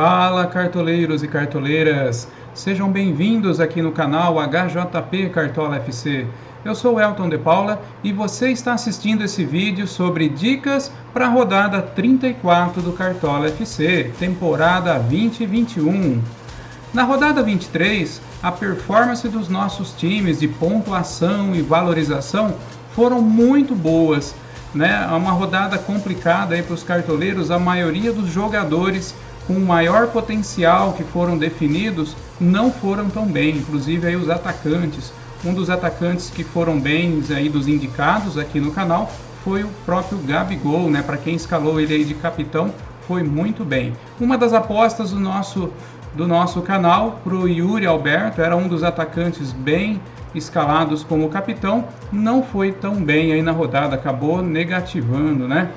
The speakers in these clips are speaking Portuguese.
Fala, cartoleiros e cartoleiras! Sejam bem-vindos aqui no canal HJP Cartola FC. Eu sou Elton de Paula e você está assistindo esse vídeo sobre dicas para a rodada 34 do Cartola FC, temporada 2021. Na rodada 23, a performance dos nossos times de pontuação e valorização foram muito boas, né? É uma rodada complicada aí para os cartoleiros. A maioria dos jogadores com maior potencial que foram definidos não foram tão bem, inclusive aí os atacantes. Um dos atacantes que foram bem aí dos indicados aqui no canal foi o próprio Gabigol, né? Para quem escalou ele aí de capitão, foi muito bem. Uma das apostas do nosso canal para o Yuri Alberto, era um dos atacantes bem escalados como capitão, não foi tão bem aí na rodada, acabou negativando, né?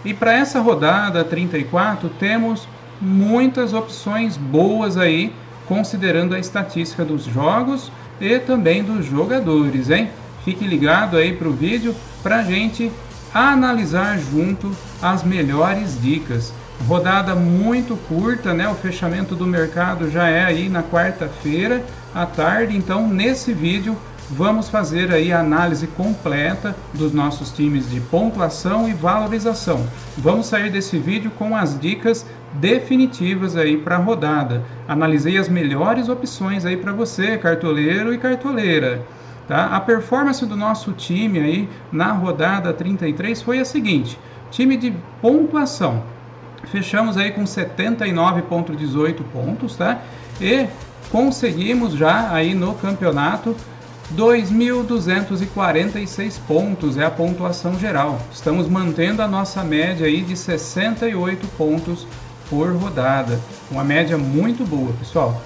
E para essa rodada 34 temos muitas opções boas aí, considerando a estatística dos jogos e também dos jogadores, hein? Fique ligado aí para o vídeo para a gente analisar junto as melhores dicas. Rodada muito curta, né? O fechamento do mercado já é aí na quarta-feira à tarde, então nesse vídeo vamos fazer aí a análise completa dos nossos times de pontuação e valorização. Vamos sair desse vídeo com as dicas definitivas aí para a rodada. Analisei as melhores opções aí para você, cartoleiro e cartoleira. Tá? A performance do nosso time aí na rodada 33 foi a seguinte: time de pontuação, fechamos aí com 79,18 pontos, tá? E conseguimos já aí no campeonato 2.246 pontos, é a pontuação geral. Estamos mantendo a nossa média aí de 68 pontos por rodada, uma média muito boa, pessoal.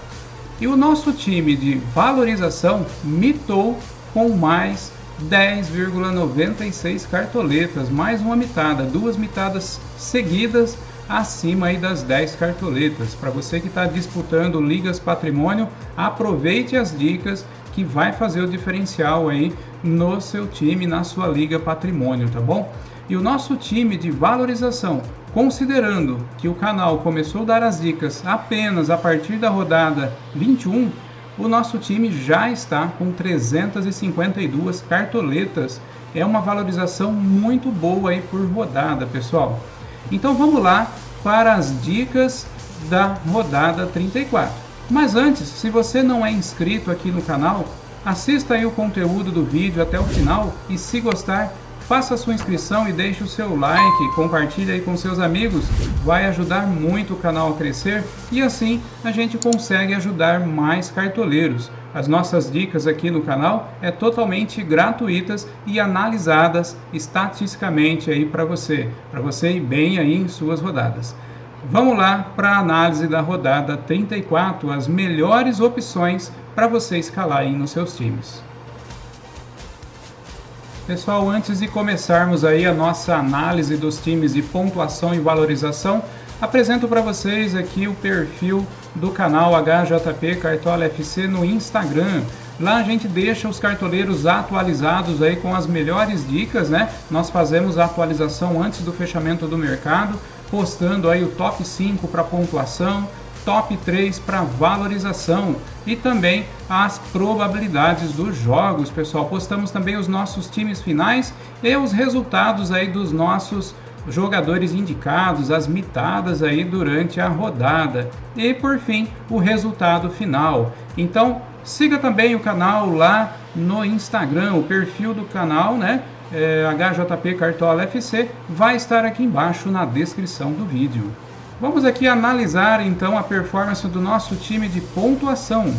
E o nosso time de valorização mitou com mais 10,96 cartoletas, mais uma mitada, duas mitadas seguidas acima aí das 10 cartoletas. Para você que está disputando Ligas Patrimônio, aproveite as dicas que vai fazer o diferencial aí no seu time, na sua Liga Patrimônio, tá bom? E o nosso time de valorização, considerando que o canal começou a dar as dicas apenas a partir da rodada 21, o nosso time já está com 352 cartoletas. É uma valorização muito boa aí por rodada, pessoal. Então vamos lá para as dicas da rodada 34. Mas antes, se você não é inscrito aqui no canal, assista aí o conteúdo do vídeo até o final e, se gostar, faça a sua inscrição e deixe o seu like, compartilhe aí com seus amigos, vai ajudar muito o canal a crescer e assim a gente consegue ajudar mais cartoleiros. As nossas dicas aqui no canal é totalmente gratuitas e analisadas estatisticamente aí para você ir bem aí em suas rodadas. Vamos lá para a análise da rodada 34, as melhores opções para você escalar aí nos seus times. Pessoal, antes de começarmos aí a nossa análise dos times de pontuação e valorização, apresento para vocês aqui o perfil do canal HJP Cartola FC no Instagram. Lá a gente deixa os cartoleiros atualizados aí com as melhores dicas, né? Nós fazemos a atualização antes do fechamento do mercado, postando aí o top 5 para pontuação, top 3 para valorização e também as probabilidades dos jogos, pessoal. Postamos também os nossos times finais e os resultados aí dos nossos jogadores indicados, as mitadas aí durante a rodada e, por fim, o resultado final. Então, siga também o canal lá no Instagram, o perfil do canal, né? HJP Cartola FC vai estar aqui embaixo na descrição do vídeo. Vamos aqui analisar então a performance do nosso time de pontuação.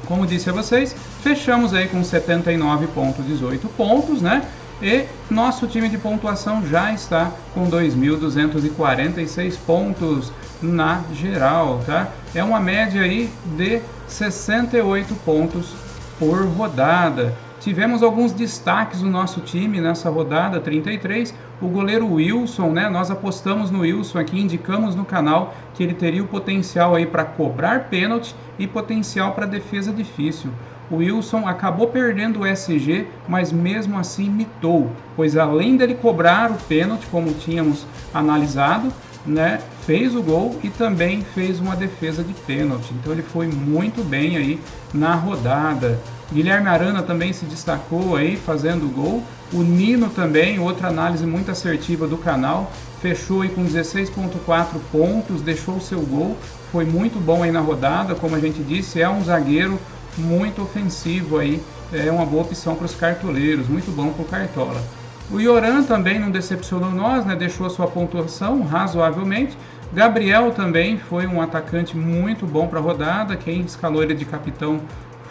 Como disse a vocês, fechamos aí com 79,18 pontos, né? E nosso time de pontuação já está com 2.246 pontos na geral, tá? É uma média aí de 68 pontos por rodada. Tivemos alguns destaques no nosso time nessa rodada 33. O goleiro Wilson, né? Nós apostamos no Wilson aqui, indicamos no canal que ele teria o potencial aí para cobrar pênalti e potencial para defesa difícil. O Wilson acabou perdendo o SG, mas mesmo assim mitou, pois além dele cobrar o pênalti, como tínhamos analisado, né, fez o gol e também fez uma defesa de pênalti. Então ele foi muito bem aí na rodada. Guilherme Arana também se destacou aí fazendo o gol. O Nino também, outra análise muito assertiva do canal, fechou aí com 16,4 pontos, deixou o seu gol, foi muito bom aí na rodada, como a gente disse, é um zagueiro muito ofensivo aí, é uma boa opção para os cartoleiros, muito bom para o Cartola. O Yoran também não decepcionou nós, né? Deixou a sua pontuação razoavelmente. Gabriel também foi um atacante muito bom para a rodada, quem escalou ele de capitão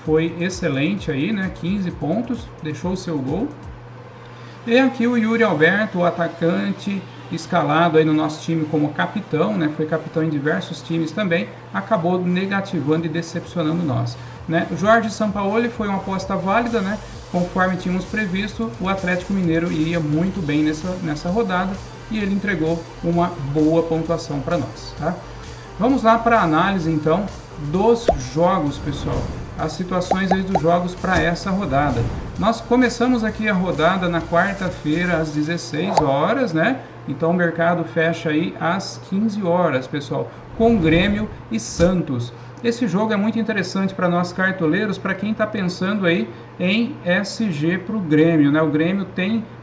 foi excelente aí, né? 15 pontos, deixou o seu gol. E aqui o Yuri Alberto, o atacante escalado aí no nosso time como capitão, né? Foi capitão em diversos times também, acabou negativando e decepcionando nós, né? O Jorge Sampaoli foi uma aposta válida, né? Conforme tínhamos previsto, o Atlético Mineiro iria muito bem nessa rodada e ele entregou uma boa pontuação para nós, tá? Vamos lá para a análise então dos jogos, pessoal. As situações aí dos jogos para essa rodada. Nós começamos aqui a rodada na quarta-feira às 16 horas, né? Então o mercado fecha aí às 15 horas, pessoal, com Grêmio e Santos. Esse jogo é muito interessante para nós cartoleiros, para quem está pensando aí em SG para o Grêmio, né? O Grêmio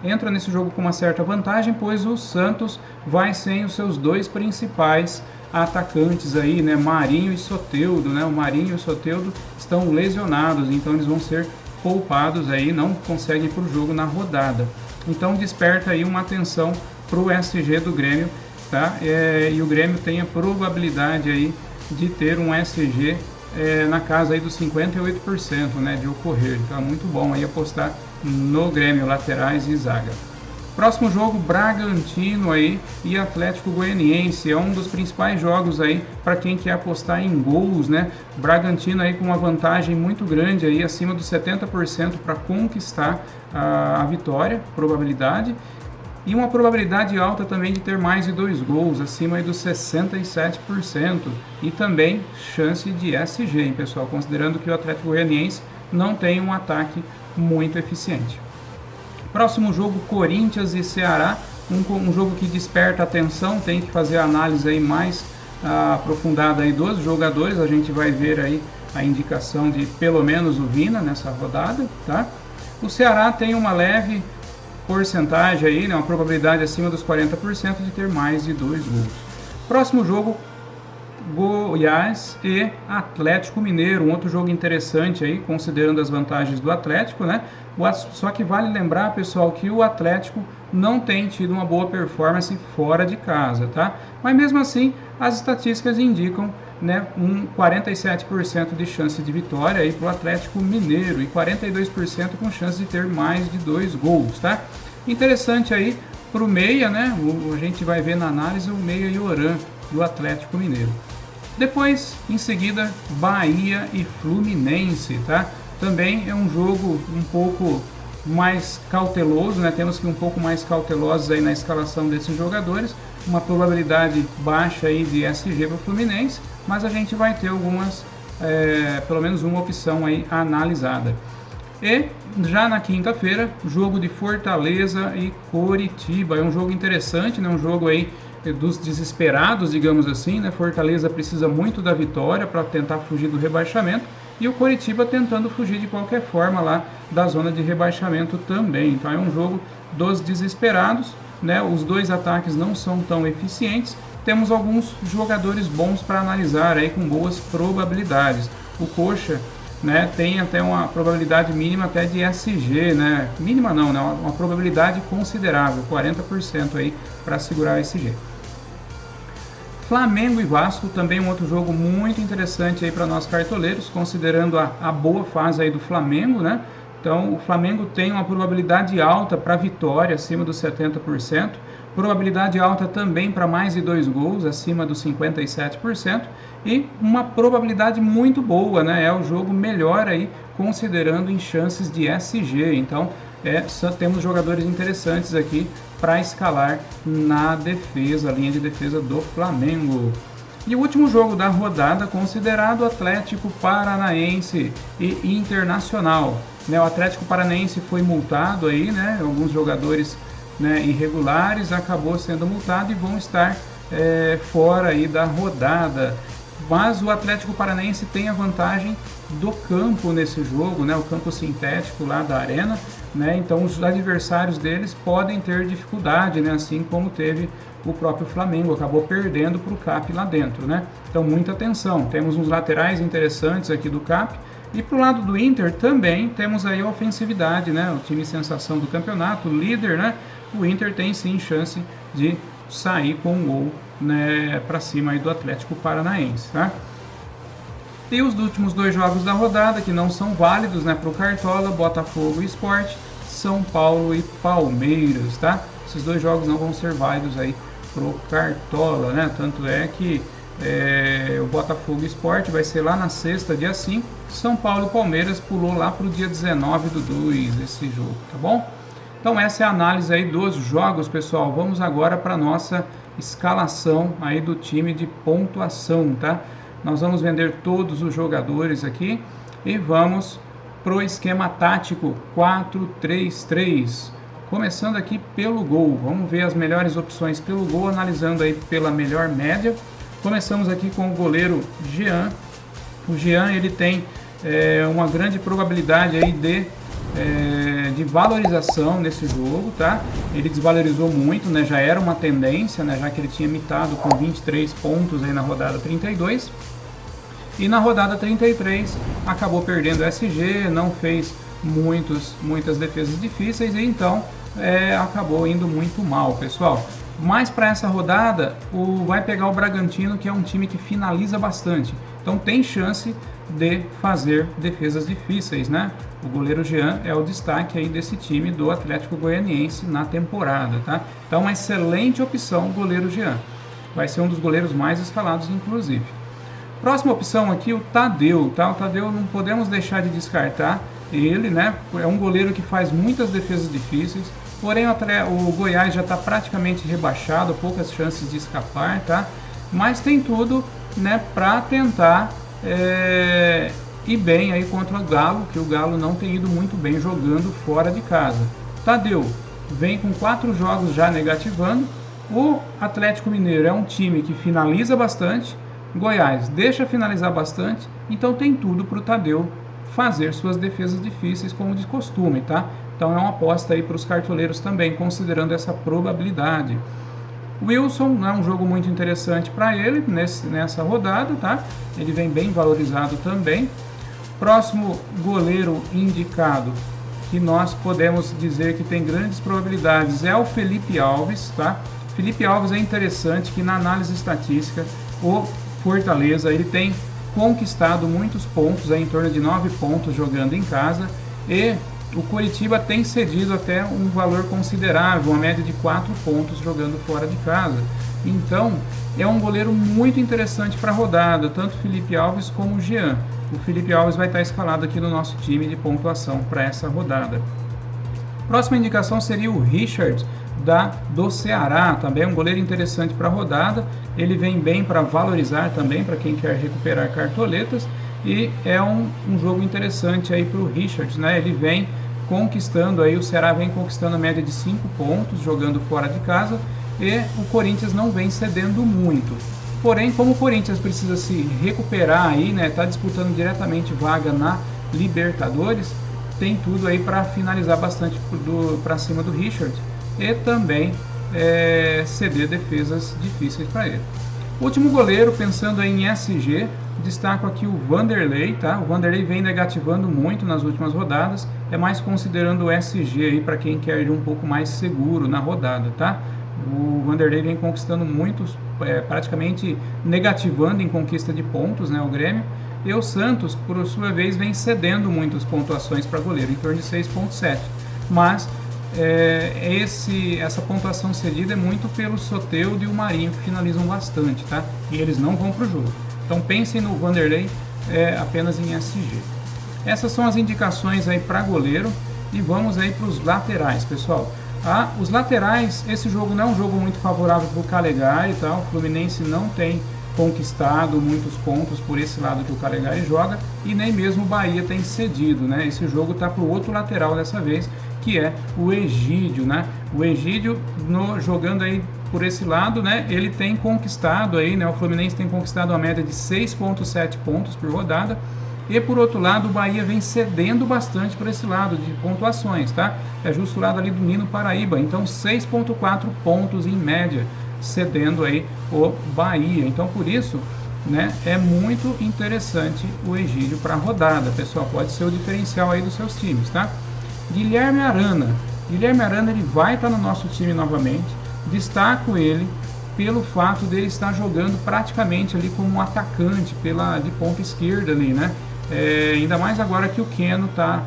entra nesse jogo com uma certa vantagem, pois o Santos vai sem os seus dois principais atacantes aí, né? Marinho e Soteldo, né? O Marinho e o Soteldo estão lesionados, então eles vão ser poupados aí, não conseguem ir para o jogo na rodada. Então desperta aí uma atenção para o SG do Grêmio, tá? E o Grêmio tem a probabilidade aí de ter um SG na casa aí dos 58%, né, de ocorrer. Então é muito bom aí apostar no Grêmio, laterais e zaga. Próximo jogo, Bragantino aí e Atlético Goianiense, é um dos principais jogos aí para quem quer apostar em gols, né? Bragantino aí com uma vantagem muito grande aí, acima dos 70% para conquistar a vitória, probabilidade. E uma probabilidade alta também de ter mais de 2 gols, acima aí dos 67%. E também chance de SG, hein, pessoal? Considerando que o Atlético Goianiense não tem um ataque muito eficiente. Próximo jogo, Corinthians e Ceará. Um jogo que desperta atenção, tem que fazer a análise aí mais aprofundada aí dos jogadores. A gente vai ver aí a indicação de pelo menos o Vina nessa rodada, tá? O Ceará tem uma leve porcentagem aí, né, uma probabilidade acima dos 40% de ter mais de 2 gols. Próximo jogo, Goiás e Atlético Mineiro, um outro jogo interessante aí, considerando as vantagens do Atlético, né? Só que vale lembrar, pessoal, que o Atlético não tem tido uma boa performance fora de casa, tá? Mas mesmo assim, as estatísticas indicam, né, um 47% de chance de vitória aí para o Atlético Mineiro e 42% com chance de ter mais de 2 gols, tá? Interessante aí para o meia, né? A gente vai ver na análise o meia Yoran do Atlético Mineiro. Depois, em seguida, Bahia e Fluminense, tá? Também é um jogo um pouco mais cauteloso, né? Temos que ir um pouco mais cautelosos aí na escalação desses jogadores. Uma probabilidade baixa aí de SG para o Fluminense, mas a gente vai ter algumas, pelo menos uma opção aí analisada. E já na quinta-feira, jogo de Fortaleza e Coritiba. É um jogo interessante, né? Um jogo aí dos desesperados, digamos assim, né? Fortaleza precisa muito da vitória para tentar fugir do rebaixamento e o Coritiba tentando fugir de qualquer forma lá da zona de rebaixamento também. Então é um jogo dos desesperados, né? Os dois ataques não são tão eficientes. Temos alguns jogadores bons para analisar aí com boas probabilidades. O Coxa, né, tem até uma probabilidade mínima até de SG, né? Mínima não, né? Uma probabilidade considerável, 40% aí para segurar o SG. Flamengo e Vasco, também um outro jogo muito interessante aí para nós cartoleiros, considerando a boa fase aí do Flamengo, né? Então, o Flamengo tem uma probabilidade alta para vitória, acima dos 70%, probabilidade alta também para mais de 2 gols, acima dos 57%, e uma probabilidade muito boa, né? É o jogo melhor aí, considerando em chances de SG. Então, temos jogadores interessantes aqui para escalar na defesa, a linha de defesa do Flamengo. E o último jogo da rodada, considerado Atlético Paranaense e Internacional. O Atlético Paranaense foi multado aí, né? Alguns jogadores, né, irregulares, acabou sendo multado e vão estar fora aí da rodada. Mas o Atlético Paranaense tem a vantagem do campo nesse jogo, né? O campo sintético lá da arena, né? Então os adversários deles podem ter dificuldade, né? Assim como teve o próprio Flamengo, acabou perdendo para o CAP lá dentro, né? Então muita atenção, temos uns laterais interessantes aqui do CAP. E para o lado do Inter também temos aí a ofensividade, né? O time sensação do campeonato, líder, né? O Inter tem sim chance de sair com um gol, né, para cima aí do Atlético Paranaense, tá? E os últimos 2 jogos da rodada que não são válidos, né, para o Cartola, Botafogo e Sport, São Paulo e Palmeiras, tá? Esses 2 jogos não vão ser válidos aí pro Cartola, né? Tanto é que o Botafogo e Sport vai ser lá na sexta, dia 5, São Paulo e Palmeiras pulou lá pro dia 19/2 esse jogo, tá bom? Então essa é a análise aí dos jogos, pessoal. Vamos agora para nossa escalação aí do time de pontuação, tá? Nós vamos vender todos os jogadores aqui e vamos pro esquema tático 4-3-3. Começando aqui pelo gol, vamos ver as melhores opções pelo gol, analisando aí pela melhor média. Começamos aqui com o goleiro Jean. O Jean, ele tem uma grande probabilidade aí de valorização nesse jogo, tá? Ele desvalorizou muito, né? Já era uma tendência, né? Já que ele tinha mitado com 23 pontos aí na rodada 32. E na rodada 33 acabou perdendo o SG, não fez muitas defesas difíceis e então acabou indo muito mal, pessoal. Mas para essa rodada vai pegar o Bragantino, que é um time que finaliza bastante. Então tem chance de fazer defesas difíceis, né? O goleiro Jean é o destaque aí desse time do Atlético Goianiense na temporada, tá? Então uma excelente opção o goleiro Jean. Vai ser um dos goleiros mais escalados, inclusive. Próxima opção aqui, o Tadeu, tá? O Tadeu não podemos deixar de descartar ele, né? É um goleiro que faz muitas defesas difíceis, porém o Goiás já está praticamente rebaixado, poucas chances de escapar, tá? Mas tem tudo, né, para tentar ir bem aí contra o Galo, que o Galo não tem ido muito bem jogando fora de casa. Tadeu vem com 4 jogos já negativando. O Atlético Mineiro é um time que finaliza bastante, Goiás deixa finalizar bastante, então tem tudo para o Tadeu fazer suas defesas difíceis como de costume, tá? Então é uma aposta aí para os cartoleiros também, considerando essa probabilidade. Wilson não é um jogo muito interessante para ele nessa rodada, tá? Ele vem bem valorizado também. Próximo goleiro indicado, que nós podemos dizer que tem grandes probabilidades, é o Felipe Alves, tá? Felipe Alves é interessante que na análise estatística, o Fortaleza ele tem conquistado muitos pontos, em torno de 9 pontos jogando em casa, e o Coritiba tem cedido até um valor considerável, uma média de 4 pontos jogando fora de casa. Então, é um goleiro muito interessante para a rodada, tanto Felipe Alves como o Jean. O Felipe Alves vai estar escalado aqui no nosso time de pontuação para essa rodada. Próxima indicação seria o Richard, do Ceará, também um goleiro interessante para a rodada. Ele vem bem para valorizar também, para quem quer recuperar cartoletas, e é um jogo interessante aí para o Richard, né? Ele vem conquistando aí, o Ceará vem conquistando a média de 5 pontos jogando fora de casa, e o Corinthians não vem cedendo muito. Porém, como o Corinthians precisa se recuperar aí, né? Tá disputando diretamente vaga na Libertadores, tem tudo aí para finalizar bastante para cima do Richard e também ceder defesas difíceis para ele. Último goleiro, pensando em SG, destaco aqui o Vanderlei, tá? O Vanderlei vem negativando muito nas últimas rodadas, é mais considerando o SG aí para quem quer ir um pouco mais seguro na rodada, tá? O Vanderlei vem conquistando muitos, praticamente negativando em conquista de pontos, né, o Grêmio. E o Santos, por sua vez, vem cedendo muitas pontuações para goleiro, em torno de 6,7. Mas essa pontuação cedida é muito pelo Soteldo e o Marinho, que finalizam bastante, tá? E eles não vão para o jogo. Então pensem no Vanderlei apenas em SG. Essas são as indicações aí para goleiro. E vamos aí para os laterais, pessoal. Os laterais, esse jogo não é um jogo muito favorável para o Calegari, tá? O Fluminense não tem conquistado muitos pontos por esse lado que o Calegari joga, e nem mesmo o Bahia tem cedido, né? Esse jogo está para o outro lateral dessa vez, que é o Egídio, né? O Egídio jogando aí por esse lado, né, ele tem conquistado aí, né, o Fluminense tem conquistado uma média de 6,7 pontos por rodada. E por outro lado, o Bahia vem cedendo bastante por esse lado de pontuações, tá? É justo o lado ali do Nino Paraíba, então 6,4 pontos em média, cedendo aí o Bahia. Então por isso, né, é muito interessante o Egídio para a rodada, pessoal. Pode ser o diferencial aí dos seus times, tá? Guilherme Arana. Guilherme Arana, ele vai estar no nosso time novamente. Destaco ele pelo fato dele estar jogando praticamente ali como um atacante de ponta esquerda ali, né? Ainda mais agora que o Keno tá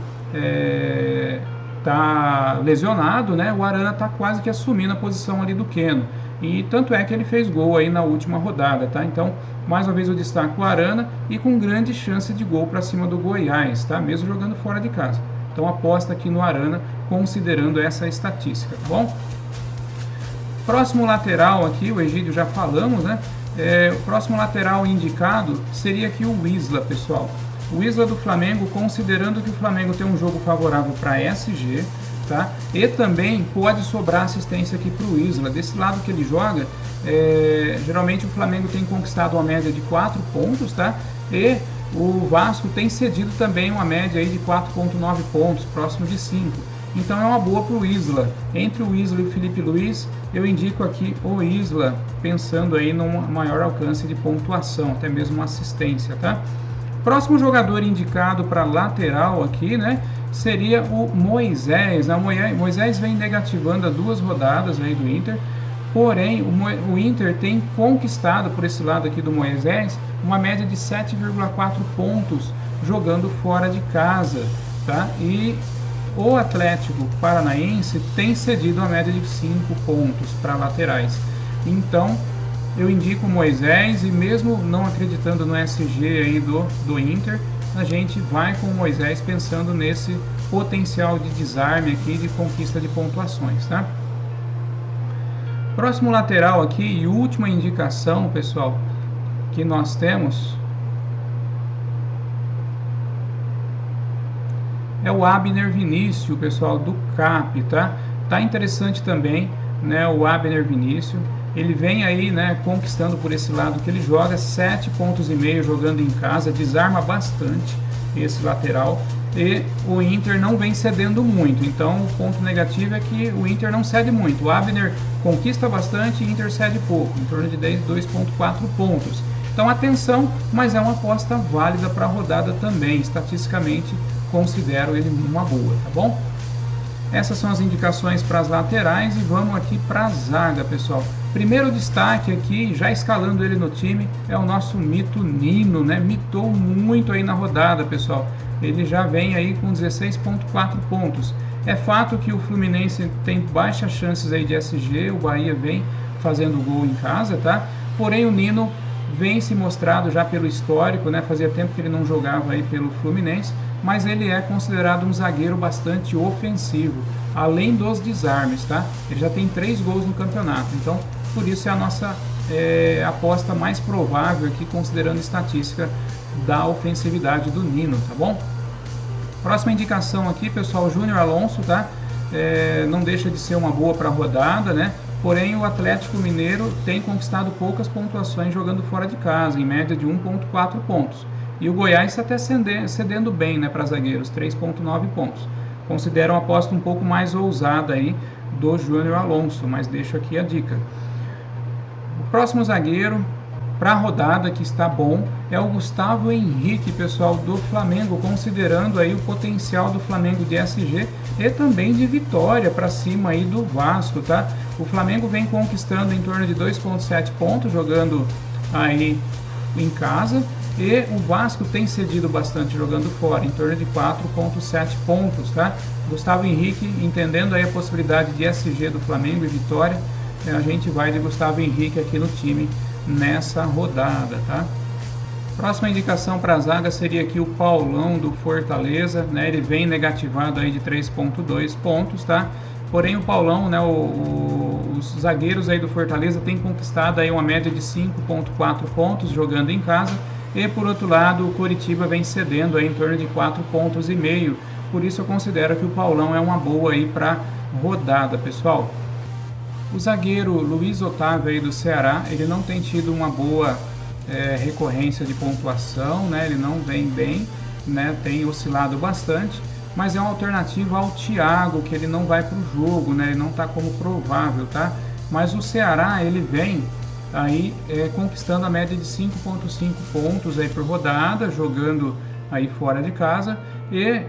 lesionado, né? O Arana tá quase que assumindo a posição ali do Keno. E tanto é que ele fez gol aí na última rodada, tá? Então, mais uma vez eu destaco o Arana e com grande chance de gol para cima do Goiás, tá? Mesmo jogando fora de casa. Então, aposta aqui no Arana, considerando essa estatística, tá bom? Próximo lateral aqui, o Egídio já falamos, né? O próximo lateral indicado seria aqui o Isla, pessoal. O Isla do Flamengo, considerando que o Flamengo tem um jogo favorável para SG, tá? E também pode sobrar assistência aqui para o Isla. Desse lado que ele joga, geralmente o Flamengo tem conquistado uma média de 4 pontos, tá? E o Vasco tem cedido também uma média aí de 4,9 pontos, próximo de 5. Então é uma boa para o Isla. Entre o Isla e o Felipe Luiz, eu indico aqui o Isla, pensando aí num maior alcance de pontuação, até mesmo uma assistência, tá? Próximo jogador indicado para lateral aqui, né, seria o Moisés. Moisés vem negativando há 2 rodadas aí do Inter, porém o Inter tem conquistado por esse lado aqui do Moisés uma média de 7,4 pontos jogando fora de casa, tá? E o Atlético Paranaense tem cedido uma média de 5 pontos para laterais. Então, eu indico o Moisés e mesmo não acreditando no SG aí do Inter, a gente vai com o Moisés pensando nesse potencial de desarme aqui, de conquista de pontuações, tá? Próximo lateral aqui e última indicação, pessoal, que nós temos é o Abner Vinícius, pessoal, do CAP, tá? Tá interessante também, né, o Abner Vinícius. Ele vem aí, né, conquistando por esse lado que ele joga, 7,5 pontos jogando em casa, desarma bastante esse lateral. E o Inter não vem cedendo muito, então o ponto negativo é que o Inter não cede muito. O Abner conquista bastante e o Inter cede pouco, em torno de 2,4 pontos. Então atenção, mas é uma aposta válida para a rodada também, estatisticamente considero ele uma boa, tá bom? Essas são as indicações para as laterais e vamos aqui para a zaga, pessoal. Primeiro destaque aqui, já escalando ele no time, é o nosso mito Nino, né? Mitou muito aí na rodada, pessoal. Ele já vem aí com 16,4 pontos. É fato que o Fluminense tem baixas chances aí de SG, o Bahia vem fazendo gol em casa, tá? Porém o Nino vem se mostrado já pelo histórico, né? Fazia tempo que ele não jogava aí pelo Fluminense, mas ele é considerado um zagueiro bastante ofensivo, além dos desarmes, tá? Ele já tem 3 gols no campeonato, então por isso é a nossa aposta mais provável aqui, considerando a estatística da ofensividade do Nino, tá bom? Próxima indicação aqui, pessoal, Júnior Alonso, tá? Não deixa de ser uma boa para a rodada, né? Porém, o Atlético Mineiro tem conquistado poucas pontuações jogando fora de casa, em média de 1,4 pontos. E o Goiás está até cedendo bem, né, para zagueiros, 3,9 pontos. Considero uma aposta um pouco mais ousada aí do Júnior Alonso, mas deixo aqui a dica. O próximo zagueiro para a rodada que está bom é o Gustavo Henrique, pessoal, do Flamengo, considerando aí o potencial do Flamengo de SG e também de vitória para cima aí do Vasco, tá? O Flamengo vem conquistando em torno de 2,7 pontos jogando aí em casa e o Vasco tem cedido bastante jogando fora, em torno de 4,7 pontos, tá? Gustavo Henrique, entendendo aí a possibilidade de SG do Flamengo e vitória, a gente vai de Gustavo Henrique aqui no time nessa rodada, tá? Próxima indicação para a zaga seria aqui o Paulão do Fortaleza, né? Ele vem negativado aí de 3,2 pontos, tá? Porém o Paulão, né, os zagueiros aí do Fortaleza têm conquistado aí uma média de 5,4 pontos jogando em casa, e por outro lado o Coritiba vem cedendo aí em torno de 4,5 pontos. Por isso eu considero que o Paulão é uma boa aí para rodada, pessoal. O zagueiro Luiz Otávio aí do Ceará, ele não tem tido uma boa recorrência de pontuação, né? Ele não vem bem, né? Tem oscilado bastante, mas é uma alternativa ao Thiago, que ele não vai para o jogo, né? Ele não está como provável, tá? Mas o Ceará, ele vem aí conquistando a média de 5,5 pontos aí por rodada, jogando aí fora de casa, e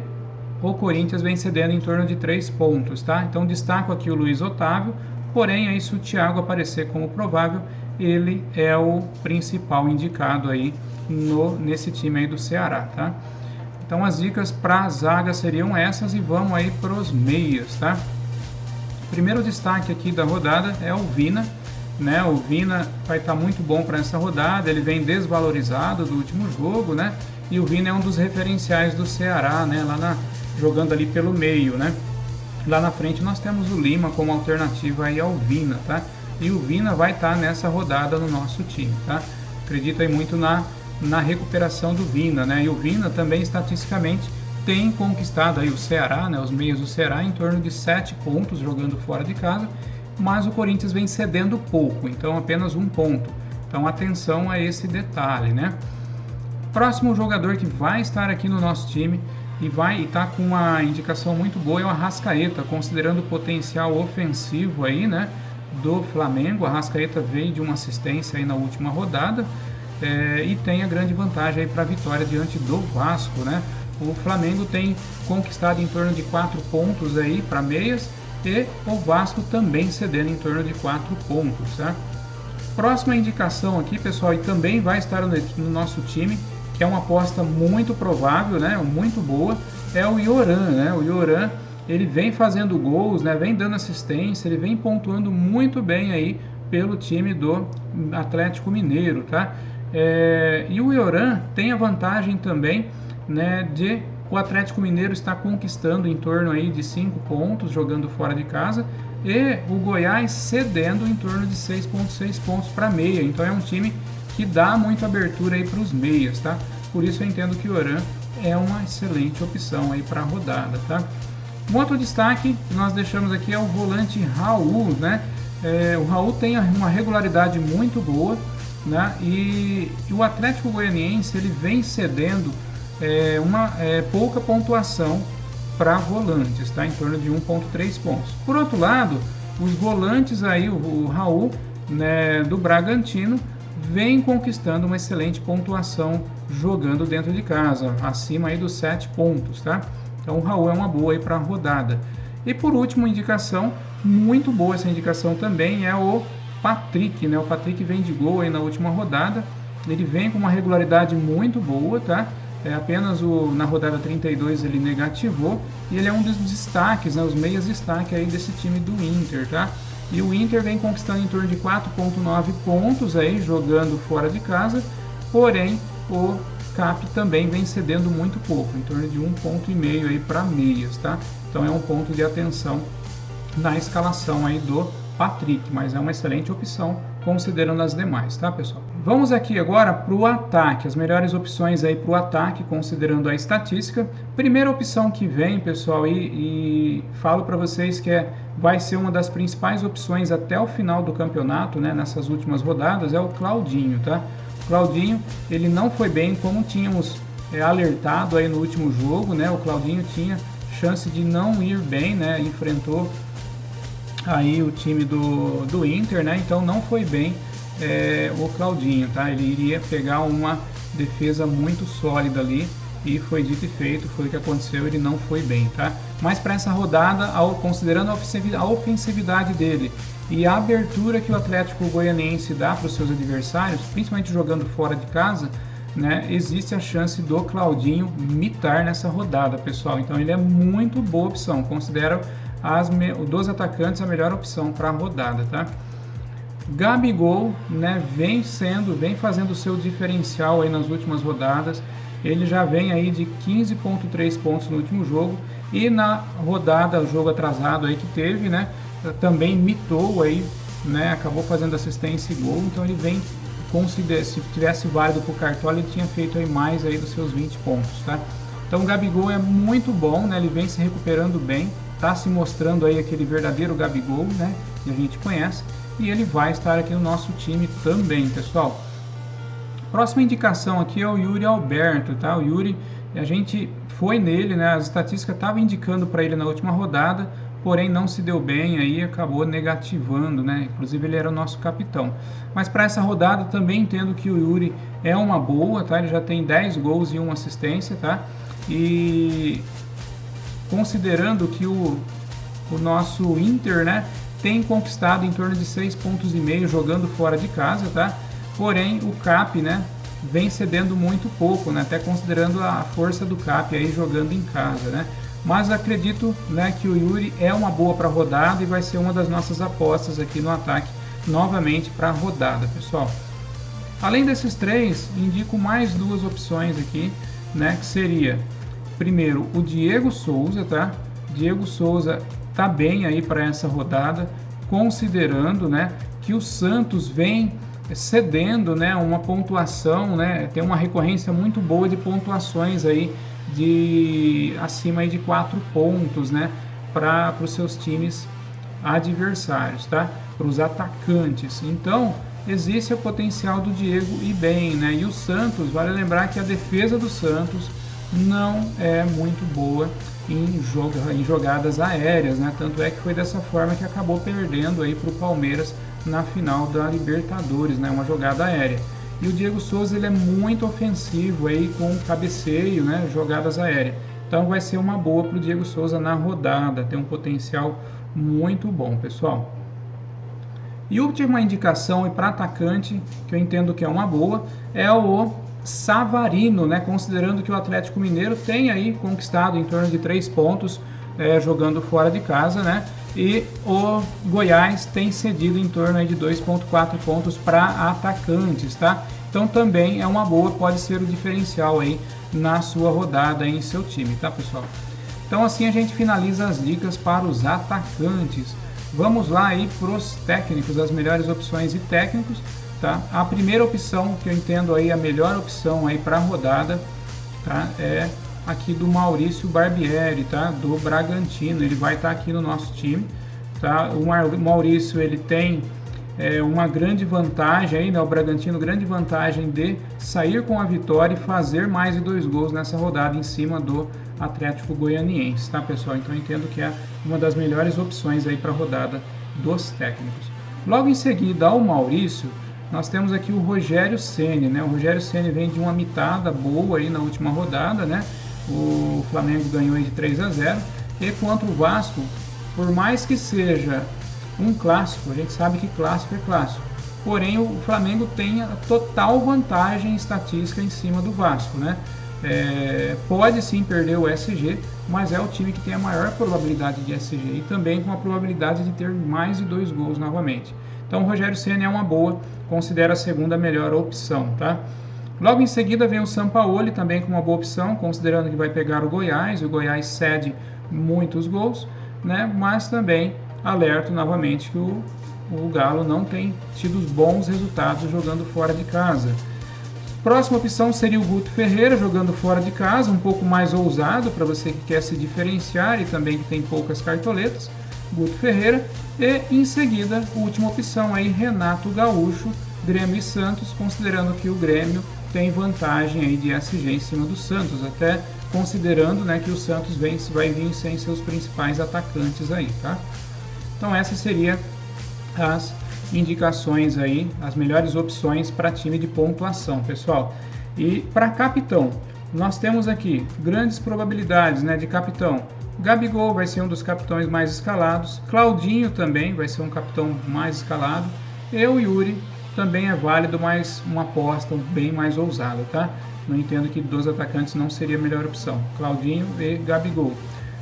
o Corinthians vem cedendo em torno de 3 pontos, tá? Então destaco aqui o Luiz Otávio, porém aí se o Thiago aparecer como provável, ele é o principal indicado aí nesse time aí do Ceará, tá? Então as dicas para a zaga seriam essas e vamos aí para os meias, tá? Primeiro destaque aqui da rodada é o Vina, né? O Vina vai estar muito bom para essa rodada, ele vem desvalorizado do último jogo, né? E o Vina é um dos referenciais do Ceará, né? Jogando ali pelo meio, né? Lá na frente nós temos o Lima como alternativa aí ao Vina, tá? E o Vina vai estar nessa rodada no nosso time, tá? Acredito aí muito na recuperação do Vina, né? E o Vina também estatisticamente tem conquistado aí o Ceará, né? Os meios do Ceará em torno de 7 pontos jogando fora de casa, mas o Corinthians vem cedendo pouco, então apenas 1 ponto. Então atenção a esse detalhe, né? Próximo jogador que vai estar aqui no nosso time e vai estar com uma indicação muito boa é o Arrascaeta, considerando o potencial ofensivo aí, né, do Flamengo. O Arrascaeta veio de uma assistência aí na última rodada e tem a grande vantagem aí para a vitória diante do Vasco, né? O Flamengo tem conquistado em torno de 4 pontos aí para meias e o Vasco também cedendo em torno de 4 pontos, tá? Próxima indicação aqui, pessoal, e também vai estar no nosso time, que é uma aposta muito provável, né, muito boa, é o Yoran, né? O Yoran, ele vem fazendo gols, né, vem dando assistência, ele vem pontuando muito bem aí pelo time do Atlético Mineiro, tá? E o Yoran tem a vantagem também, né, de o Atlético Mineiro está conquistando em torno aí de 5 pontos jogando fora de casa e o Goiás cedendo em torno de 6,6 pontos para meia. Então é um time que dá muita abertura aí para os meias, tá? Por isso eu entendo que o Yoran é uma excelente opção aí para a rodada, tá? Um outro destaque que nós deixamos aqui é o volante Raul, né? O Raul tem uma regularidade muito boa, né? E o Atlético Goianiense ele vem cedendo pouca pontuação para volantes, tá? Em torno de 1,3 pontos. Por outro lado, os volantes aí, o Raul, né, do Bragantino, vem conquistando uma excelente pontuação jogando dentro de casa, acima aí dos 7 pontos, tá? Então o Raul é uma boa aí para a rodada. E por último, indicação, muito boa essa indicação também, é o Patrick, né? O Patrick vem de gol aí na última rodada, ele vem com uma regularidade muito boa, tá? Apenas na rodada 32 ele negativou e ele é um dos destaques, né, os meias destaque aí desse time do Inter, tá? E o Inter vem conquistando em torno de 4,9 pontos aí jogando fora de casa, porém o Cap também vem cedendo muito pouco, em torno de 1,5 ponto aí para meias, tá? Então é um ponto de atenção na escalação aí do Patrick, mas é uma excelente opção considerando as demais, tá, pessoal? Vamos aqui agora para o ataque, as melhores opções aí para o ataque, considerando a estatística. Primeira opção que vem, pessoal, e falo para vocês que vai ser uma das principais opções até o final do campeonato, né, nessas últimas rodadas, é o Claudinho, tá? O Claudinho, ele não foi bem como tínhamos alertado aí no último jogo, né? O Claudinho tinha chance de não ir bem, né? Enfrentou aí o time do Inter, né? Então não foi bem o Claudinho, tá? Ele iria pegar uma defesa muito sólida ali e foi dito e feito, foi o que aconteceu, ele não foi bem, tá? Mas para essa rodada, considerando a ofensividade dele e a abertura que o Atlético Goianiense dá para os seus adversários, principalmente jogando fora de casa, né? Existe a chance do Claudinho mitar nessa rodada, pessoal. Então ele é muito boa opção, considero dos atacantes a melhor opção para a rodada, tá? Gabigol, né, vem fazendo o seu diferencial aí nas últimas rodadas. Ele já vem aí de 15,3 pontos no último jogo e na rodada, o jogo atrasado aí que teve, né, também mitou aí, né, acabou fazendo assistência e gol. Então ele vem, se tivesse válido para o Cartola, ele tinha feito aí mais aí dos seus 20 pontos, tá? Então o Gabigol é muito bom, né? Ele vem se recuperando bem está se mostrando aí aquele verdadeiro Gabigol, né, que a gente conhece, e ele vai estar aqui no nosso time também, pessoal. Próxima indicação aqui é o Yuri Alberto, tá? O Yuri, a gente foi nele, né? As estatísticas estavam indicando para ele na última rodada, porém não se deu bem aí, acabou negativando, né? Inclusive ele era o nosso capitão. Mas para essa rodada também entendo que o Yuri é uma boa, tá? Ele já tem 10 gols e 1 assistência, tá? E considerando que o nosso Inter, né, tem conquistado em torno de 6,5 pontos jogando fora de casa, tá? Porém, o Cap, né, vem cedendo muito pouco, né, até considerando a força do Cap aí jogando em casa, né? Mas acredito, né, que o Yuri é uma boa para a rodada e vai ser uma das nossas apostas aqui no ataque novamente para a rodada, pessoal. Além desses três, indico mais duas opções aqui, né, que seria primeiro o Diego Souza, tá? Diego Souza tá bem aí para essa rodada, considerando, né, que o Santos vem cedendo, né, uma pontuação, né, tem uma recorrência muito boa de pontuações aí de acima aí de 4 pontos, né, para os seus times adversários, tá? Para os atacantes. Então, existe o potencial do Diego ir bem, né? E o Santos, vale lembrar que a defesa do Santos não é muito boa em jogadas aéreas, né? Tanto é que foi dessa forma que acabou perdendo aí para o Palmeiras na final da Libertadores, né? Uma jogada aérea. E o Diego Souza, ele é muito ofensivo aí com cabeceio, né? Jogadas aéreas. Então vai ser uma boa para o Diego Souza na rodada, tem um potencial muito bom, pessoal. E última indicação para atacante, que eu entendo que é uma boa, é o Savarino, né? Considerando que o Atlético Mineiro tem aí conquistado em torno de 3 pontos jogando fora de casa, né? E o Goiás tem cedido em torno aí de 2,4 pontos para atacantes, tá? Então também é uma boa, pode ser o diferencial aí na sua rodada em seu time, tá, pessoal? Então assim a gente finaliza as dicas para os atacantes. Vamos lá aí para os técnicos, as melhores opções e técnicos, tá? A primeira opção que eu entendo aí, a melhor opção aí para a rodada, tá? É aqui do Maurício Barbieri, tá? Do Bragantino, ele vai estar aqui no nosso time, tá? O Maurício, ele tem uma grande vantagem aí, né? O Bragantino, grande vantagem de sair com a vitória e fazer mais de 2 gols nessa rodada em cima do Atlético Goianiense, tá, pessoal? Então eu entendo que é uma das melhores opções aí para a rodada dos técnicos. Logo em seguida ao Maurício, nós temos aqui o Rogério Ceni, né? O Rogério Ceni vem de uma mitada boa aí na última rodada, né? O Flamengo ganhou aí de 3-0, e contra o Vasco, por mais que seja um clássico, a gente sabe que clássico é clássico, porém o Flamengo tem a total vantagem estatística em cima do Vasco, né? Pode sim perder o SG, mas é o time que tem a maior probabilidade de SG e também com a probabilidade de ter mais de 2 gols novamente. Então o Rogério Ceni é uma boa, considero a segunda melhor opção, tá? Logo em seguida vem o Sampaoli, também com uma boa opção, considerando que vai pegar o Goiás cede muitos gols, né? Mas também alerto novamente que o Galo não tem tido bons resultados jogando fora de casa. Próxima opção seria o Guto Ferreira, jogando fora de casa, um pouco mais ousado para você que quer se diferenciar e também que tem poucas cartoletas, Guto Ferreira. E em seguida, a última opção aí, Renato Gaúcho, Grêmio e Santos, considerando que o Grêmio tem vantagem aí de SG em cima do Santos, até considerando, né, que o Santos vai vir sem seus principais atacantes aí, tá? Então essas seriam as indicações aí, as melhores opções para time de pontuação, pessoal. E para capitão, nós temos aqui grandes probabilidades, né, de capitão. Gabigol vai ser um dos capitões mais escalados, Claudinho também vai ser um capitão mais escalado, e o Yuri também é válido, mas uma aposta bem mais ousada, tá? Não entendo que dos atacantes não seria a melhor opção, Claudinho e Gabigol.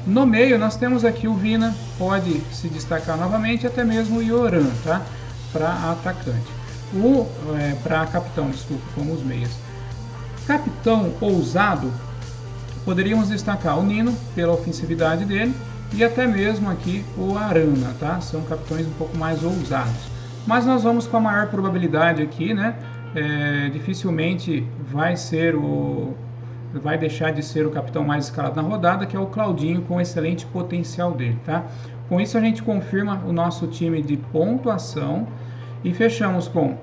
No meio nós temos aqui o Vina, pode se destacar novamente, até mesmo o Yoran, tá? Para atacante. Para capitão, desculpa, como os meias. Capitão ousado, poderíamos destacar o Nino, pela ofensividade dele, e até mesmo aqui o Arana, tá? São capitões um pouco mais ousados. Mas nós vamos com a maior probabilidade aqui, né? Dificilmente vai ser o vai deixar de ser o capitão mais escalado na rodada, que é o Claudinho, com excelente potencial dele, tá? Com isso a gente confirma o nosso time de pontuação e fechamos com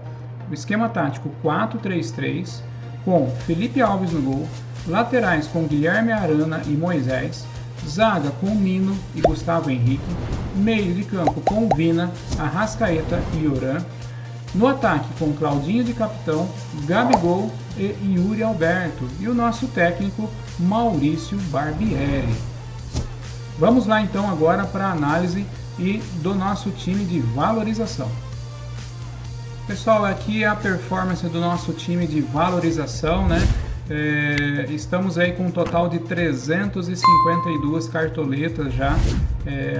o esquema tático 4-3-3, com Felipe Alves no gol, laterais com Guilherme Arana e Moisés, zaga com Nino e Gustavo Henrique, meio de campo com Vina, Arrascaeta e Oran, no ataque com Claudinho de capitão, Gabigol e Yuri Alberto, e o nosso técnico Maurício Barbieri. Vamos lá então agora para a análise do nosso time de valorização. Pessoal, aqui é a performance do nosso time de valorização, né? Estamos aí com um total de 352 cartoletas já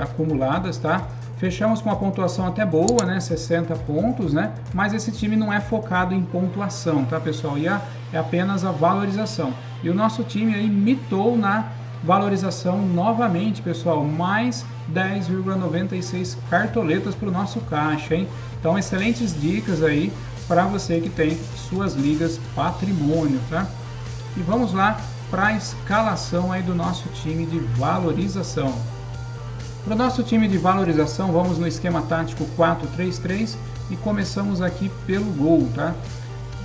acumuladas, tá? Fechamos com uma pontuação até boa, né? 60 pontos, né? Mas esse time não é focado em pontuação, tá, pessoal? E é apenas a valorização. E o nosso time aí mitou na valorização novamente, pessoal. Mais 10,96 cartoletas para o nosso caixa, hein? Então, excelentes dicas aí para você que tem suas ligas patrimônio, tá? E vamos lá para a escalação aí do nosso time de valorização. Para o nosso time de valorização, vamos no esquema tático 4-3-3 e começamos aqui pelo gol, tá?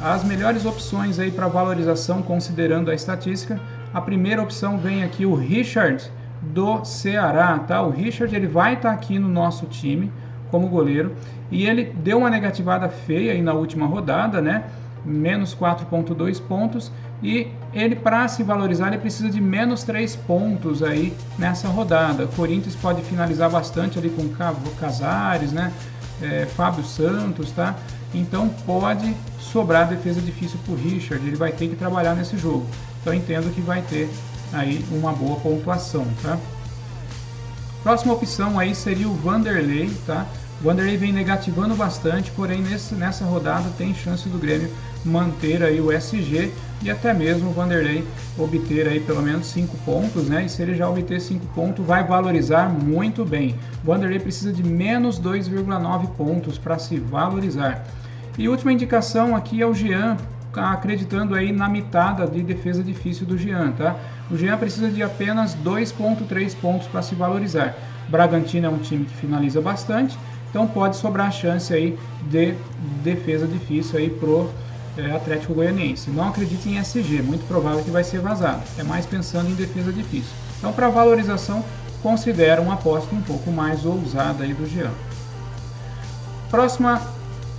As melhores opções aí para valorização, considerando a estatística, a primeira opção vem aqui o Richard do Ceará, tá? O Richard ele vai estar aqui no nosso time como goleiro e ele deu uma negativada feia aí na última rodada, né? Menos 4,2 pontos, e ele, para se valorizar, ele precisa de menos 3 pontos aí nessa rodada. O Corinthians pode finalizar bastante ali com Casares, né? Fábio Santos, tá? Então pode sobrar defesa difícil para o Richard, ele vai ter que trabalhar nesse jogo. Então entendo que vai ter aí uma boa pontuação, tá? Próxima opção aí seria o Vanderlei, tá? O Vanderlei vem negativando bastante, porém nessa rodada tem chance do Grêmio manter aí o SG e até mesmo o Vanderlei obter aí pelo menos 5 pontos, né? E se ele já obter 5 pontos, vai valorizar muito bem. O Vanderlei precisa de menos 2,9 pontos para se valorizar. E última indicação aqui é o Jean, acreditando aí na mitada de defesa difícil do Jean, tá? O Jean precisa de apenas 2,3 pontos para se valorizar. Bragantino é um time que finaliza bastante, então pode sobrar chance aí de defesa difícil aí pro Atlético Goianiense. Não acredite em SG, muito provável que vai ser vazado. É mais pensando em defesa difícil. Então, para valorização, considera uma aposta um pouco mais ousada aí do Jean. Próxima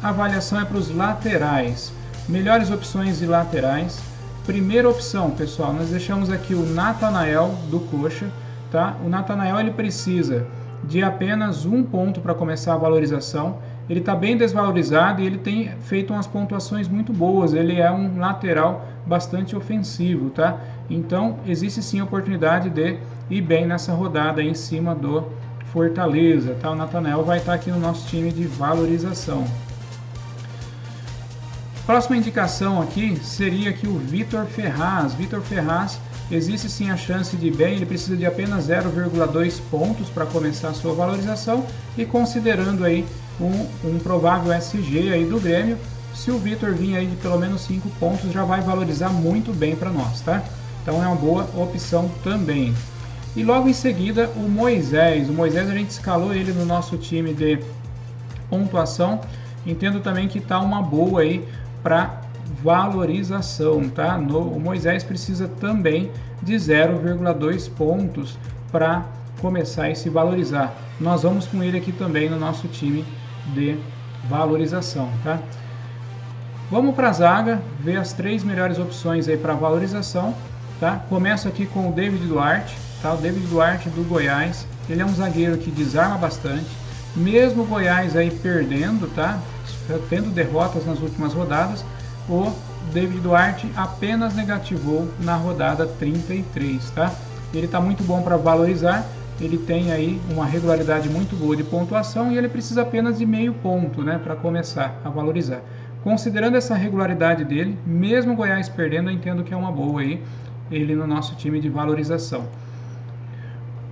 avaliação é para os laterais. Melhores opções de laterais. Primeira opção, pessoal, nós deixamos aqui o Natanael do Coxa, tá? O Natanael ele precisa de apenas 1 ponto para começar a valorização. Ele está bem desvalorizado e ele tem feito umas pontuações muito boas. Ele é um lateral bastante ofensivo, tá? Então existe sim a oportunidade de ir bem nessa rodada aí em cima do Fortaleza, tá? O Natanael vai estar aqui no nosso time de valorização. Próxima indicação aqui seria aqui o Vitor Ferraz. Vitor Ferraz, existe sim a chance de ir bem, ele precisa de apenas 0,2 pontos para começar a sua valorização e considerando aí um provável SG aí do Grêmio, se o Vitor vir aí de pelo menos 5 pontos já vai valorizar muito bem para nós, tá? Então é uma boa opção também. E logo em seguida o Moisés. O Moisés a gente escalou ele no nosso time de pontuação. Entendo também que está uma boa aí para valorização, tá? O Moisés precisa também de 0,2 pontos para começar a se valorizar. Nós vamos com ele aqui também no nosso time de valorização, tá? Vamos para a zaga, ver as 3 melhores opções aí para valorização, tá? Começo aqui com o David Duarte, tá? O David Duarte do Goiás, ele é um zagueiro que desarma bastante, mesmo o Goiás aí perdendo, tá? Tendo derrotas nas últimas rodadas, o David Duarte apenas negativou na rodada 33, tá? Ele está muito bom para valorizar, ele tem aí uma regularidade muito boa de pontuação e ele precisa apenas de meio ponto, né, para começar a valorizar. Considerando essa regularidade dele, mesmo o Goiás perdendo, eu entendo que é uma boa aí, ele no nosso time de valorização.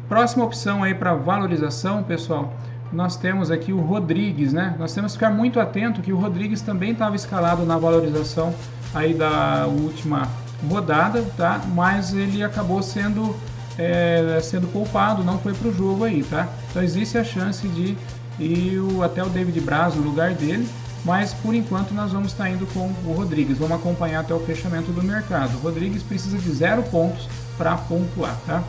Próxima opção aí para valorização, pessoal, nós temos aqui o Rodrigues, né? Nós temos que ficar muito atento que o Rodrigues também estava escalado na valorização aí da última rodada, tá? Mas ele acabou sendo poupado, não foi para o jogo aí, tá? Então existe a chance de ir até o David Braz no lugar dele, mas por enquanto nós vamos estar indo com o Rodrigues, vamos acompanhar até o fechamento do mercado. O Rodrigues precisa de 0 pontos para pontuar, tá?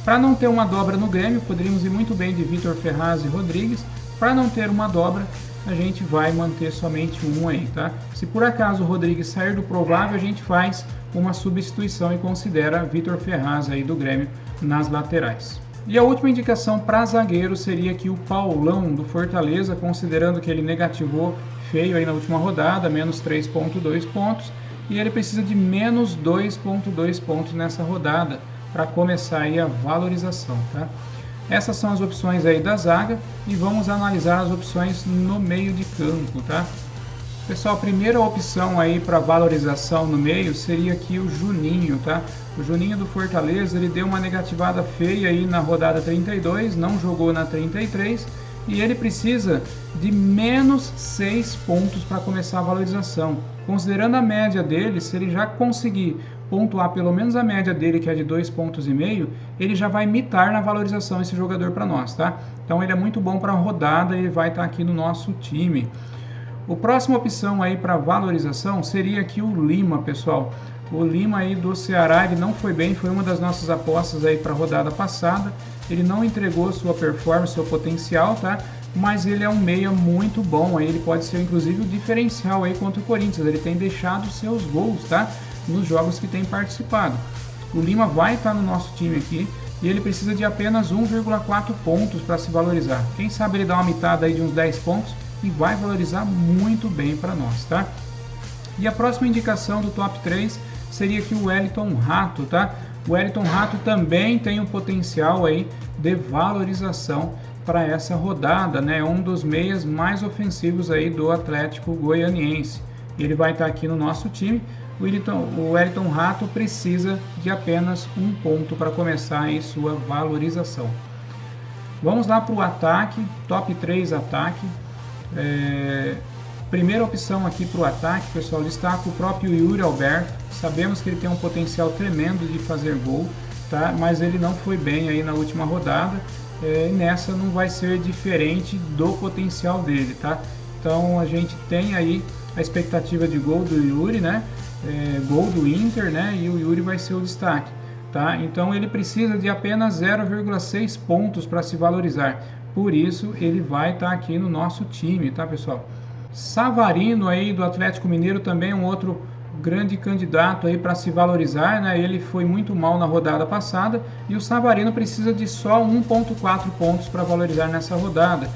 Para não ter uma dobra no Grêmio, poderíamos ir muito bem de Vitor Ferraz e Rodrigues. Para não ter uma dobra, a gente vai manter somente um aí, tá? Se por acaso o Rodrigues sair do provável, a gente faz uma substituição e considera Vitor Ferraz aí do Grêmio nas laterais. E a última indicação para zagueiro seria que o Paulão do Fortaleza, considerando que ele negativou feio aí na última rodada, menos 3,2 pontos, e ele precisa de menos 2,2 pontos nessa rodada para começar aí a valorização, tá? Essas são as opções aí da zaga e vamos analisar as opções no meio de campo, tá? Pessoal, a primeira opção aí para valorização no meio seria aqui o Juninho, tá? O Juninho do Fortaleza, ele deu uma negativada feia aí na rodada 32, não jogou na 33 e ele precisa de menos 6 pontos para começar a valorização. Considerando a média dele, se ele já conseguir pontuar pelo menos a média dele, que é de 2,5 pontos, ele já vai imitar na valorização esse jogador para nós, tá? Então ele é muito bom para a rodada e ele vai estar aqui no nosso time. A próxima opção aí para valorização seria aqui o Lima, pessoal. O Lima aí do Ceará, ele não foi bem, foi uma das nossas apostas aí para a rodada passada. Ele não entregou sua performance, seu potencial, tá? Mas ele é um meia muito bom, aí ele pode ser inclusive o diferencial aí contra o Corinthians. Ele tem deixado seus gols, tá? Nos jogos que tem participado. O Lima vai estar no nosso time aqui e ele precisa de apenas 1,4 pontos para se valorizar. Quem sabe ele dá uma mitada aí de uns 10 pontos e vai valorizar muito bem para nós, tá? E a próxima indicação do top 3 seria aqui o Wellington Rato, tá? O Wellington Rato também tem um potencial aí de valorização para essa rodada, né? Um dos meias mais ofensivos aí do Atlético Goianiense. Ele vai estar aqui no nosso time. O Wellington Rato precisa de apenas 1 ponto para começar aí sua valorização. Vamos lá para o ataque, top 3 ataque. Primeira opção aqui para o ataque, pessoal, destaca o próprio Yuri Alberto. Sabemos que ele tem um potencial tremendo de fazer gol, tá? Mas ele não foi bem aí na última rodada. E nessa não vai ser diferente do potencial dele, tá? Então a gente tem aí a expectativa de gol do Yuri, né? Gol do Inter, né? E o Yuri vai ser o destaque, tá? Então ele precisa de apenas 0,6 pontos para se valorizar. Por isso ele vai estar aqui no nosso time, tá, pessoal? Savarino aí do Atlético Mineiro também um outro grande candidato aí para se valorizar, né? Ele foi muito mal na rodada passada e o Savarino precisa de só 1,4 pontos para valorizar nessa rodada.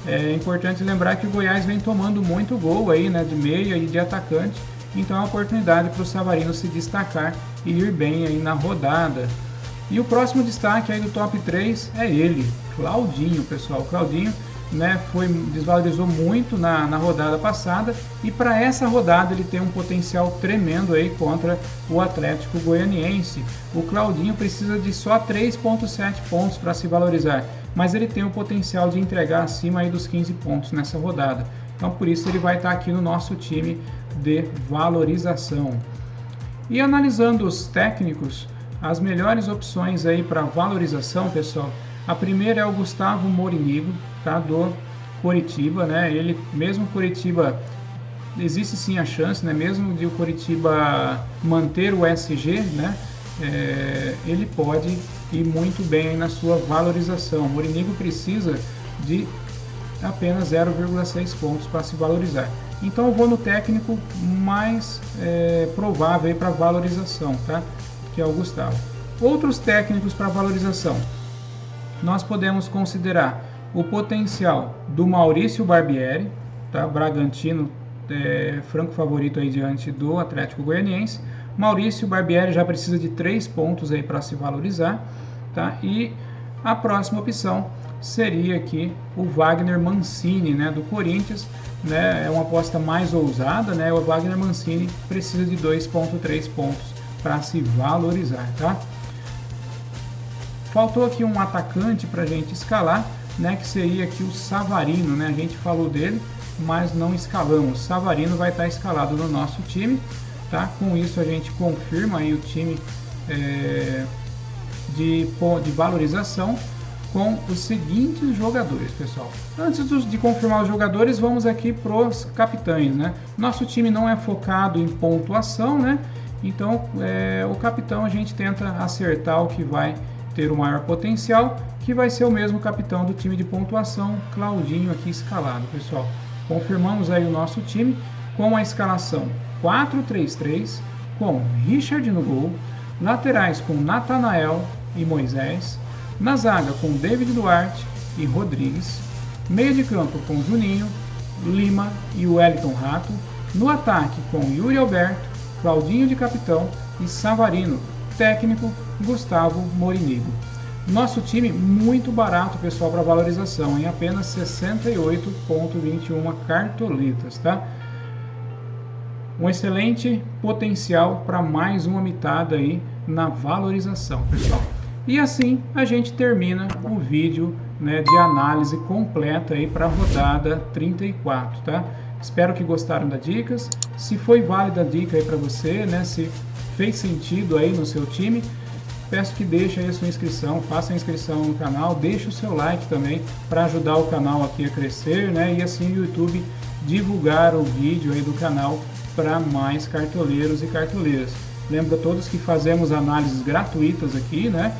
É importante lembrar que o Goiás vem tomando muito gol aí, né? De meia e de atacante. Então é uma oportunidade para o Savarino se destacar e ir bem aí na rodada. E o próximo destaque aí do top 3 é ele, Claudinho, pessoal. O Claudinho, né, desvalorizou muito na rodada passada e para essa rodada ele tem um potencial tremendo aí contra o Atlético Goianiense. O Claudinho precisa de só 3,7 pontos para se valorizar, mas ele tem o potencial de entregar acima aí dos 15 pontos nessa rodada. Então por isso ele vai estar aqui no nosso time de valorização. E analisando os técnicos, as melhores opções aí para valorização, pessoal, a primeira é o Gustavo Morínigo, tá, do Coritiba, né? Ele, mesmo Coritiba, existe sim a chance, né? Mesmo de o Coritiba manter o SG, né? Ele pode ir muito bem aí na sua valorização. O Morínigo precisa de apenas 0,6 pontos para se valorizar. Então eu vou no técnico mais provável para valorização, tá? Que é o Gustavo. Outros técnicos para valorização, nós podemos considerar o potencial do Maurício Barbieri, tá? Bragantino, franco favorito aí diante do Atlético Goianiense. Maurício Barbieri já precisa de 3 pontos aí para se valorizar, tá? E a próxima opção seria aqui o Wagner Mancini, né, do Corinthians, né? É uma aposta mais ousada, né? O Wagner Mancini precisa de 2,3 pontos para se valorizar, tá? Faltou aqui um atacante para a gente escalar, né, que seria aqui o Savarino, né? A gente falou dele, mas não escalamos. Savarino vai estar escalado no nosso time, tá? Com isso a gente confirma aí o time de valorização com os seguintes jogadores, pessoal. Antes de confirmar os jogadores, vamos aqui para os capitães, né? Nosso time não é focado em pontuação, né? Então, o capitão a gente tenta acertar o que vai ter o maior potencial, que vai ser o mesmo capitão do time de pontuação, Claudinho, aqui escalado, pessoal. Confirmamos aí o nosso time com a escalação 4-3-3, com Richard no gol, laterais com Natanael e Moisés, na zaga com David Duarte e Rodrigues, meio de campo com Juninho, Lima e Wellington Rato, no ataque com Yuri Alberto, Claudinho de capitão e Savarino, técnico Gustavo Morinigo. Nosso time muito barato, pessoal, para valorização, em apenas 68,21 cartoletas, tá? Um excelente potencial para mais uma mitada aí na valorização, pessoal. E assim a gente termina o vídeo, né, de análise completa aí para a rodada 34, tá? Espero que gostaram das dicas. Se foi válida a dica aí para você, né, se fez sentido aí no seu time, peço que deixe aí a sua inscrição, faça a inscrição no canal, deixe o seu like também para ajudar o canal aqui a crescer, né, e assim o YouTube divulgar o vídeo aí do canal para mais cartoleiros e cartoleiras. Lembro a todos que fazemos análises gratuitas aqui, né?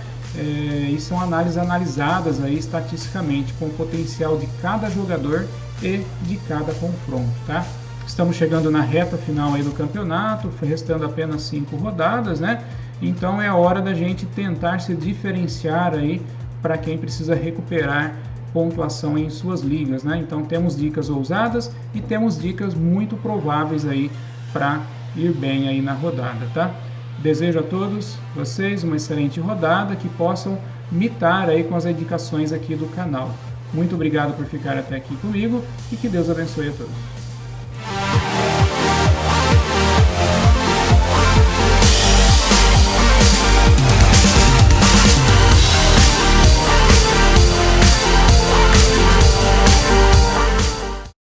E são análises analisadas aí estatisticamente com o potencial de cada jogador e de cada confronto, tá? Estamos chegando na reta final aí do campeonato, restando apenas 5 rodadas, né? Então é a hora da gente tentar se diferenciar aí para quem precisa recuperar pontuação em suas ligas, né? Então temos dicas ousadas e temos dicas muito prováveis aí para ir bem aí na rodada, tá? Desejo a todos vocês uma excelente rodada, que possam mitar aí com as indicações aqui do canal. Muito obrigado por ficar até aqui comigo e que Deus abençoe a todos.